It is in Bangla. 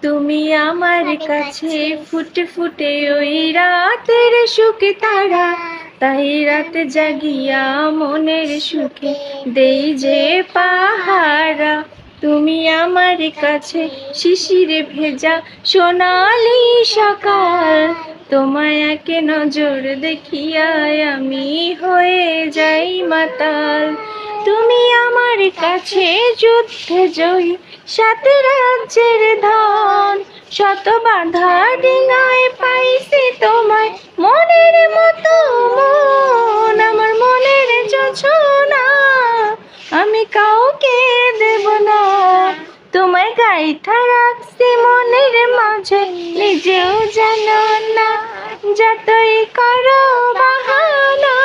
তুমি আমার কাছে ফুটে ফুটে ওই রাতের সুখে তারা, তাই রাত জাগিয়া মনের সুখে দেই যে পাহারা। তুমি আমার কাছে শিশিরে ভেজা সোনালি সকাল, তোমায় এক নজর দেখিয়ায় আমি হয়ে যাই মাতাল। তুমি আমার কাছে যুদ্ধে জয়ী সাত রাজ্যের ধন, শত বাধা ডিঙায় পাইছি তোমায় মনের মতো মন। আমার মনের যোছনা আমি কাউকে দেব না, তোমায় গাইথা রাখছি মনের মাঝে নিজেও জানো না। যতই করো বাহানা